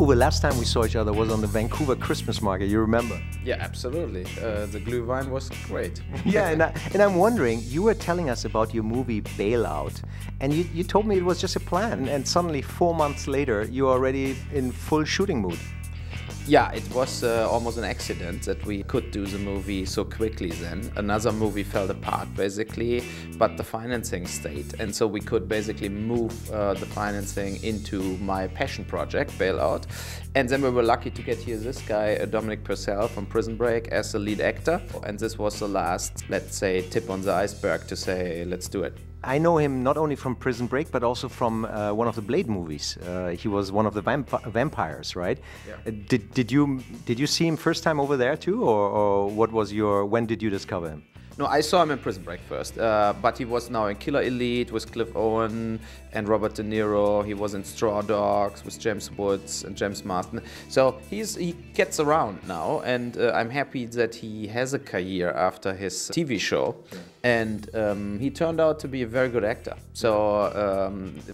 Uwe, last time we saw each other was on the Vancouver Christmas market, you remember? Yeah, absolutely. The Glühwein was great. Yeah, and I'm wondering, you were telling us about your movie Bailout, and you told me it was just a plan, and suddenly 4 months later, you're already in full shooting mood. Yeah, it was almost an accident that we could do the movie so quickly then. Another movie fell apart basically, but the financing stayed. And so we could basically move the financing into my passion project, Bailout. And then we were lucky to get here this guy, Dominic Purcell from Prison Break, as the lead actor. And this was the last, let's say, tip on the iceberg to say, let's do it. I know him not only from Prison Break, but also from one of the Blade movies. He was one of the vampires, right? Yeah. Did you see him first time over there too, or what was when did you discover him? No, I saw him in Prison Break first, but he was now in Killer Elite with Cliff Owen and Robert De Niro. He was in Straw Dogs with James Woods and James Marsden. So he gets around now, and I'm happy that he has a career after his TV show. Yeah. And he turned out to be a very good actor. So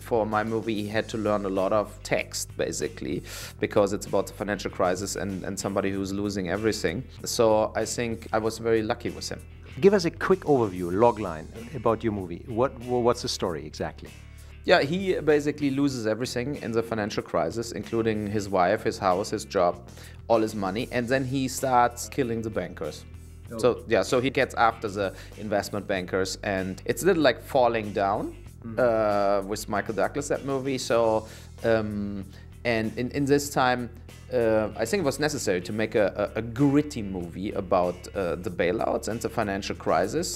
for my movie, he had to learn a lot of text, basically, because it's about the financial crisis and somebody who's losing everything. So I think I was very lucky with him. Give us a quick overview, logline, about your movie. What's the story exactly? Yeah, he basically loses everything in the financial crisis, including his wife, his house, his job, all his money, and then he starts killing the bankers. Oh. So yeah, so he gets after the investment bankers, and it's a little like Falling Down with Michael Douglas, that movie. So and in this time, I think it was necessary to make a gritty movie about the bailouts and the financial crisis.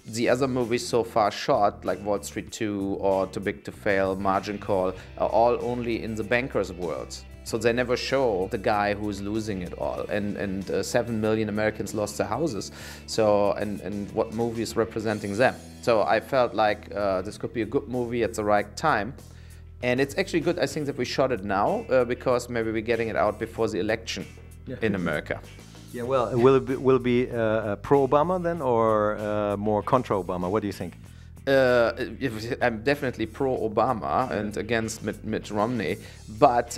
The other movies so far shot, like Wall Street 2 or Too Big to Fail, Margin Call, are all only in the bankers' worlds. So they never show the guy who's losing it all. And 7 million Americans lost their houses. So, and what movie is representing them? So I felt like this could be a good movie at the right time. And it's actually good, I think, that we shot it now because maybe we're getting it out before the election in America. Yeah, well, will it be pro-Obama then, or more contra-Obama? What do you think? I'm definitely pro-Obama and against Mitt Romney, but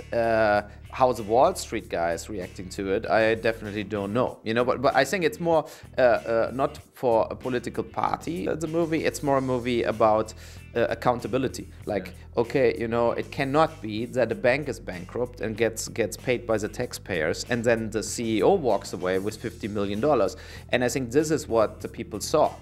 how the Wall Street guy is reacting to it, I definitely don't know. You know, but I think it's more not for a political party, the movie. It's more a movie about accountability. Like, okay, you know, it cannot be that a bank is bankrupt and gets paid by the taxpayers, and then the CEO walks away with $50 million. And I think this is what the people saw.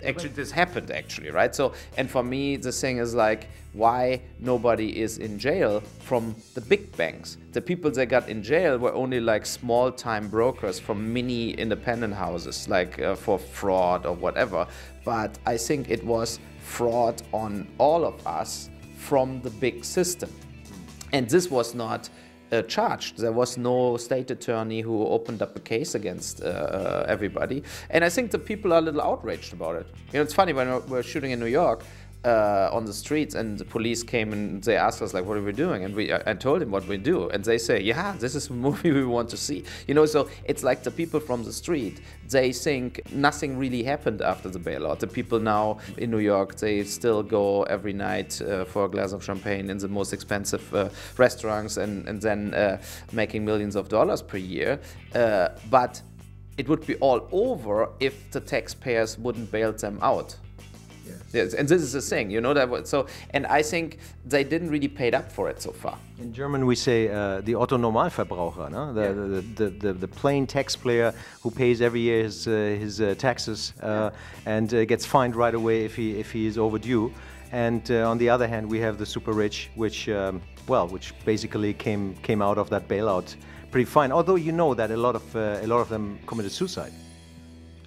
Actually, this happened actually, right? So, and for me, the thing is like, why nobody is in jail from the big banks? The people that got in jail were only like small-time brokers from mini independent houses, like for fraud or whatever. But I think it was fraud on all of us from the big system. And this was not charged. There was no state attorney who opened up a case against everybody. And I think the people are a little outraged about it. You know, it's funny, when we were shooting in New York, on the streets, and the police came and they asked us like, what are we doing? And I told them what we do, and they say, yeah, this is a movie we want to see. You know, so it's like the people from the street, they think nothing really happened after the bailout. The people now in New York, they still go every night for a glass of champagne in the most expensive restaurants and then making millions of dollars per year. But it would be all over if the taxpayers wouldn't bail them out. Yes, and this is the thing, you know, so, and I think they didn't really paid up for it so far. In German we say the Otto Normalverbraucher, no? The plain taxpayer who pays every year his taxes and gets fined right away if he is overdue. And on the other hand, we have the super rich, which basically came out of that bailout pretty fine. Although you know that a lot of them committed suicide.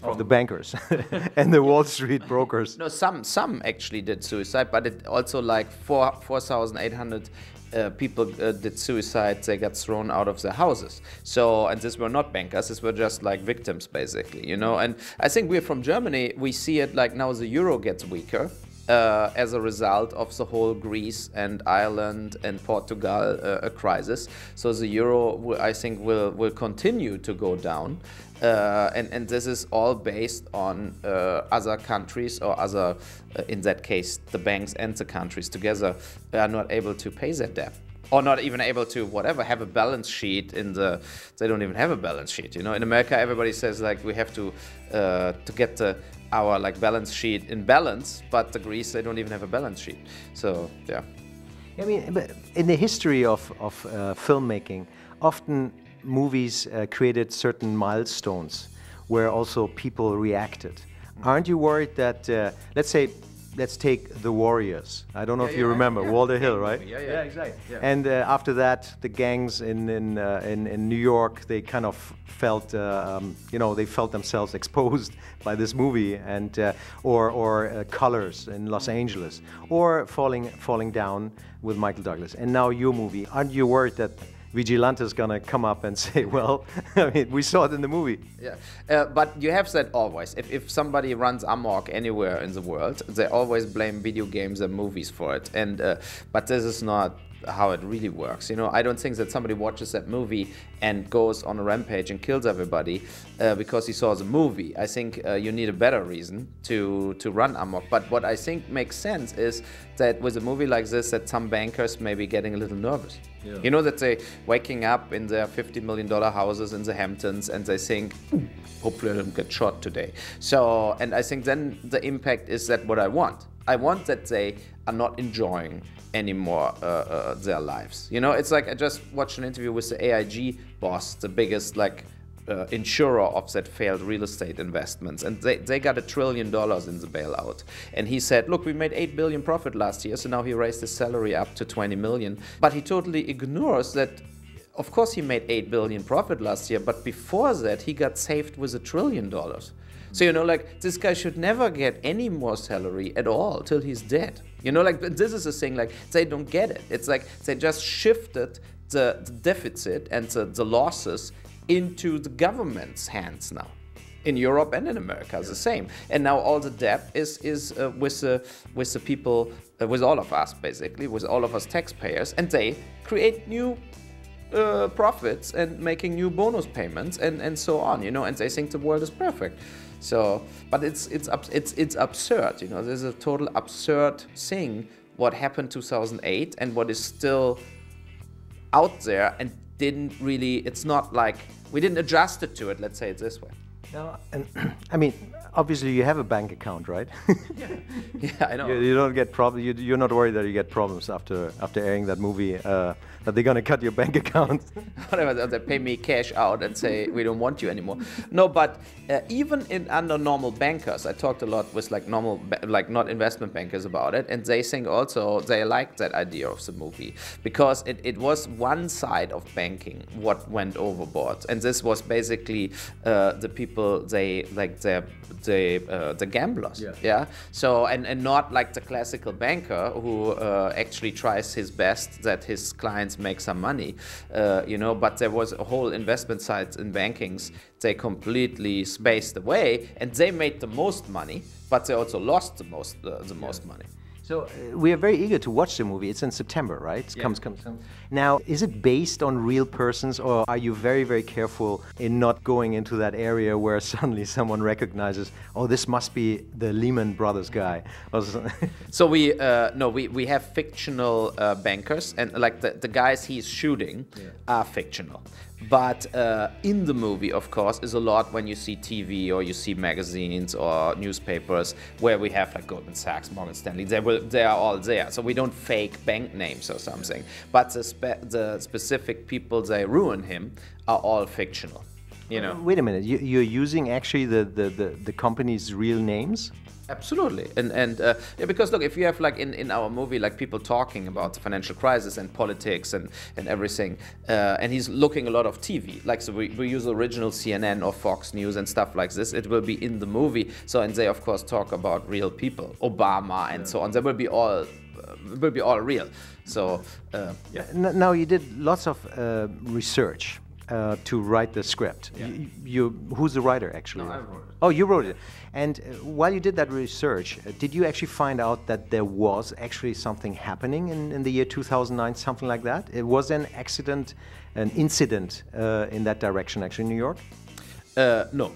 Of the bankers and the Wall Street brokers. No, some actually did suicide, but it also like 4,800 people did suicide. They got thrown out of their houses. So, and these were not bankers, these were just like victims basically, you know. And I think we're from Germany, we see it like now the euro gets weaker as a result of the whole Greece and Ireland and Portugal crisis. So the euro, I think, will continue to go down. And this is all based on other countries or other, in that case, the banks and the countries together are not able to pay their debt. or not even able to have a balance sheet they don't even have a balance sheet. In America everybody says like we have to get our like balance sheet in balance, but the Greece they don't even have a balance sheet. So yeah. I mean, but in the history of filmmaking, often movies created certain milestones where also people reacted. Aren't you worried that, let's take The Warriors. I don't know if you remember, Walter Hill, right? Yeah, exactly. Yeah. And after that, the gangs in New York, they kind of felt, they felt themselves exposed by this movie, and or Colors in Los Angeles, or Falling Down with Michael Douglas. And now your movie. Aren't you worried that Vigilante is gonna come up and say, well, I mean, we saw it in the movie. Yeah, but you have said always, if somebody runs amok anywhere in the world, they always blame video games and movies for it. And but this is not how it really works. I don't think that somebody watches that movie and goes on a rampage and kills everybody because he saw the movie. I think you need a better reason to run amok. But what I think makes sense is that with a movie like this, that some bankers may be getting a little nervous. Yeah. That they waking up in their $50 million houses in the Hamptons and they think, hopefully I don't get shot today. So, and I think then the impact is that what I want. I want that they are not enjoying anymore their lives. It's like I just watched an interview with the AIG boss, the biggest insurer of that failed real estate investments, and they got $1 trillion in the bailout. And he said, look, we made $8 billion profit last year, so now he raised his salary up to $20 million. But he totally ignores that, of course he made $8 billion profit last year, but before that he got saved with $1 trillion. So, this guy should never get any more salary at all till he's dead. This is a thing, they don't get it. It's like they just shifted the deficit and the losses into the government's hands now. In Europe and in America, it's the same. And now all the debt is with the people, with all of us, basically, with all of us taxpayers, and they create new profits and making new bonus payments and so on, and they think the world is perfect. So, but it's absurd, There's a total absurd thing what happened 2008 and what is still out there and it's not like we didn't adjust it to it. Let's say it this way. No, and I mean, obviously you have a bank account, right? Yeah, I know. You don't get problems. You're not worried that you get problems after airing that movie. That they're gonna cut your bank account. Whatever, they pay me cash out and say we don't want you anymore. No, but even under normal bankers, I talked a lot with normal, not investment bankers about it, and they think also they like that idea of the movie because it was one side of banking what went overboard, and this was basically the people the gamblers. Yeah. So and not like the classical banker who actually tries his best that his clients make some money, but there was a whole investment side in bankings. They completely spaced away and they made the most money, but they also lost the most money. So we are very eager to watch the movie. It's in September, right? It comes. Now, is it based on real persons, or are you very, very careful in not going into that area where suddenly someone recognizes, oh, this must be the Lehman Brothers guy? So we have fictional bankers, and the guys he's shooting are fictional. But in the movie, of course, is a lot when you see TV or you see magazines or newspapers where we have Goldman Sachs, Morgan Stanley. They are all there. So we don't fake bank names or something. But the specific people they ruin him are all fictional. Wait a minute. You're using actually the company's real names? Absolutely, and because look, if you have in our movie people talking about the financial crisis and politics and everything, and he's looking a lot of TV, so we use original CNN or Fox News and stuff like this. It will be in the movie. So and they of course talk about real people, Obama and so on. They will be all real. So Now you did lots of research to write the script. Yeah. Who's the writer actually? No, I wrote it. Oh, you wrote it. And while you did that research, did you actually find out that there was actually something happening in the year 2009, something like that? It was an accident, an incident in that direction actually in New York? No.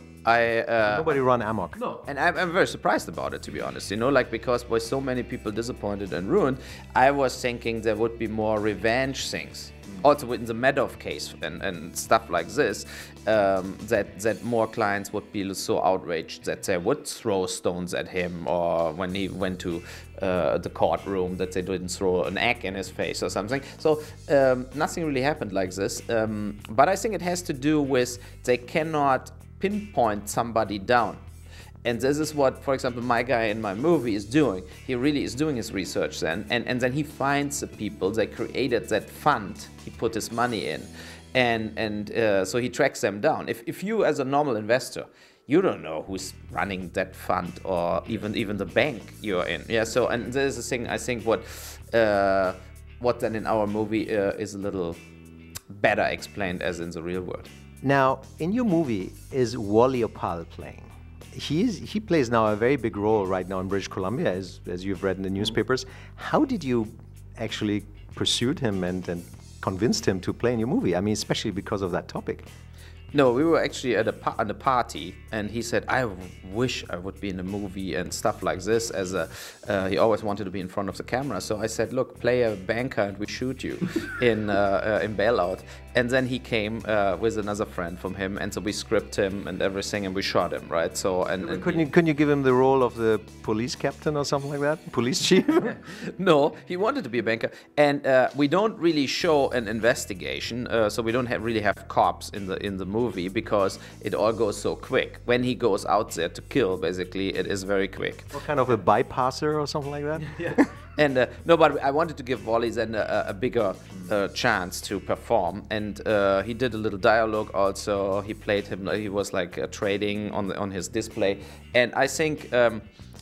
Nobody run amok. No, and I'm very surprised about it, to be honest. You know, like, because with so many people disappointed and ruined, I was thinking there would be more revenge things. Also in the Madoff case and stuff like this, that more clients would be so outraged that they would throw stones at him, or when he went to the courtroom, that they didn't throw an egg in his face or something. So nothing really happened like this. But I think it has to do with they cannot pinpoint somebody down. And this is what, for example, my guy in my movie is doing. He really is doing his research then. And then he finds the people that created that fund he put his money in. And so he tracks them down. If you, as a normal investor, you don't know who's running that fund, or even the bank you're in. Yeah. So, and this is the thing, I think what then in our movie is a little better explained as in the real world. Now, in your movie, is Wally Opal playing? He plays now a very big role right now in British Columbia, as you've read in the newspapers. How did you actually pursue him and convinced him to play in your movie? I mean, especially because of that topic. No, we were actually at a party, and he said, "I wish I would be in a movie and stuff like this." As he always wanted to be in front of the camera. So I said, "Look, play a banker, and we shoot you in Bailout." And then he came with another friend from him, and so we script him and everything, and we shot him, right? So and couldn't you give him the role of the police captain or something like that, police chief? No, he wanted to be a banker, and we don't really show an investigation, so we don't really have cops in the movie, because it all goes so quick. When he goes out there to kill, basically, it is very quick. What kind of a bypasser or something like that? Yeah. And no, but I wanted to give Wally then a bigger chance to perform, and he did a little dialogue also. He played him, he was like trading on his display, and I think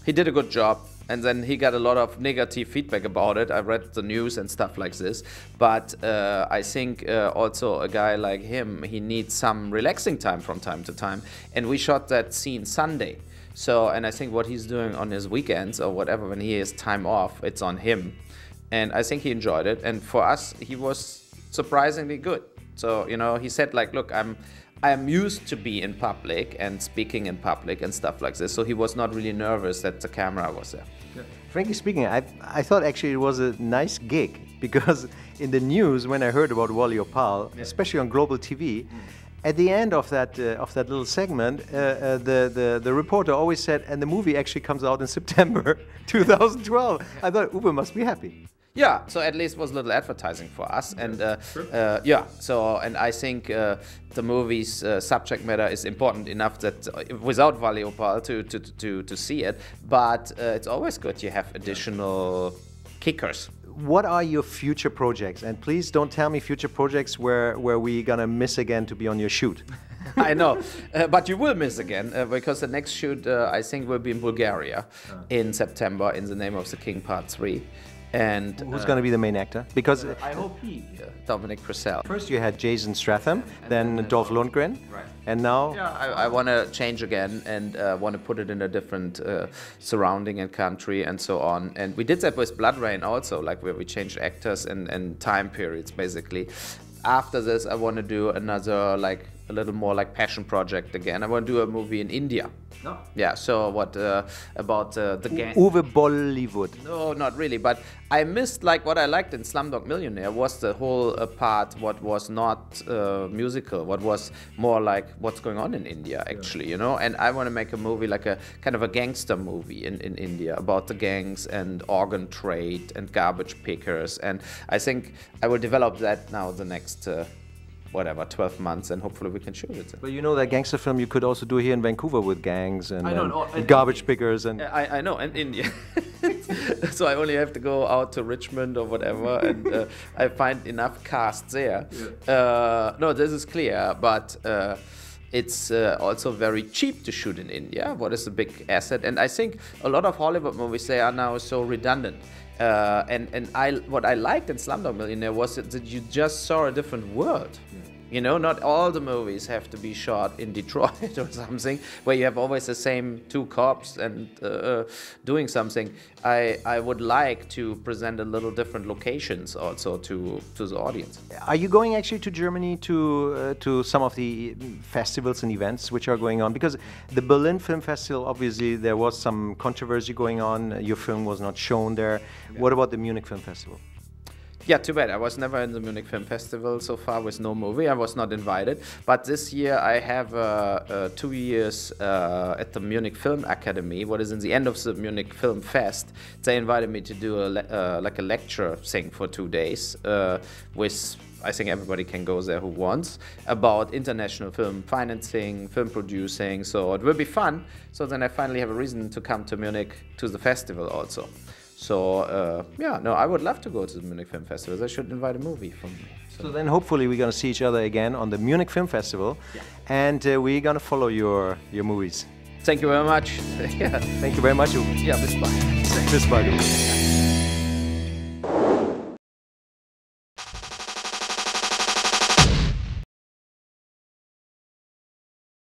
he did a good job. And then he got a lot of negative feedback about it. I read the news and stuff like this. But I think also a guy like him, he needs some relaxing time from time to time. And we shot that scene Sunday. So, and I think what he's doing on his weekends or whatever, when he has time off, it's on him. And I think he enjoyed it. And for us, he was surprisingly good. So, you know, he said like, look, I'm used to be in public and speaking in public and stuff like this. So he was not really nervous that the camera was there. Yeah. Frankly speaking, I thought actually it was a nice gig, because in the news, when I heard about Wally Opal, especially on Global TV, at the end of that little segment, the reporter always said, and the movie actually comes out in September 2012. I thought Uwe must be happy. Yeah, so at least it was a little advertising for us, and yeah. So, and I think the movie's subject matter is important enough that without Wally Opal to see it, but it's always good you have additional kickers. What are your future projects? And please don't tell me future projects where we're gonna miss again to be on your shoot. I know, but you will miss again, because the next shoot I think will be in Bulgaria in September, in the Name of the King Part 3. And who's going to be the main actor? Because I hope Dominic Purcell. First you had Jason Statham, then Dolph Lundgren, right. And now? Yeah, I want to change again and want to put it in a different surrounding and country and so on. And we did that with Blood Rain also, like where we changed actors and time periods basically. After this, I want to do another, like a little more like passion project again. I want to do a movie in India. No. Yeah, so what about the gang? Uwe Bollywood. No, not really, but I missed, like what I liked in Slumdog Millionaire was the whole part what was not musical, what was more like what's going on in India actually, you know. And I want to make a movie like a kind of a gangster movie in India about the gangs and organ trade and garbage pickers, and I think I will develop that now the next 12 months, and hopefully we can shoot it. But you know that gangster film you could also do here in Vancouver with gangs and garbage pickers and... I know, and India. So I only have to go out to Richmond or whatever, and I find enough cast there. Yeah. No, this is clear, but it's also very cheap to shoot in India. What is a big asset? And I think a lot of Hollywood movies, they are now so redundant. And what I liked in Slumdog Millionaire was that you just saw a different world. You know, not all the movies have to be shot in Detroit or something, where you have always the same two cops and doing something. I would like to present a little different locations also to the audience. Are you going actually to Germany to some of the festivals and events which are going on? Because the Berlin Film Festival, obviously, there was some controversy going on. Your film was not shown there. Yeah. What about the Munich Film Festival? Yeah, too bad. I was never in the Munich Film Festival so far with no movie. I was not invited. But this year I have 2 years at the Munich Film Academy, what is in the end of the Munich Film Fest. They invited me to do like a lecture thing for 2 days with, I think everybody can go there who wants, about international film financing, film producing. So it will be fun. So then I finally have a reason to come to Munich to the festival also. So, yeah, no, I would love to go to the Munich Film Festival. They should invite a movie from me. So then hopefully we're going to see each other again on the Munich Film Festival. Yeah. And we're going to follow your movies. Thank you very much. Yeah. Thank you very much, Uwe. Ja, bis bald. Bis bald, Uwe.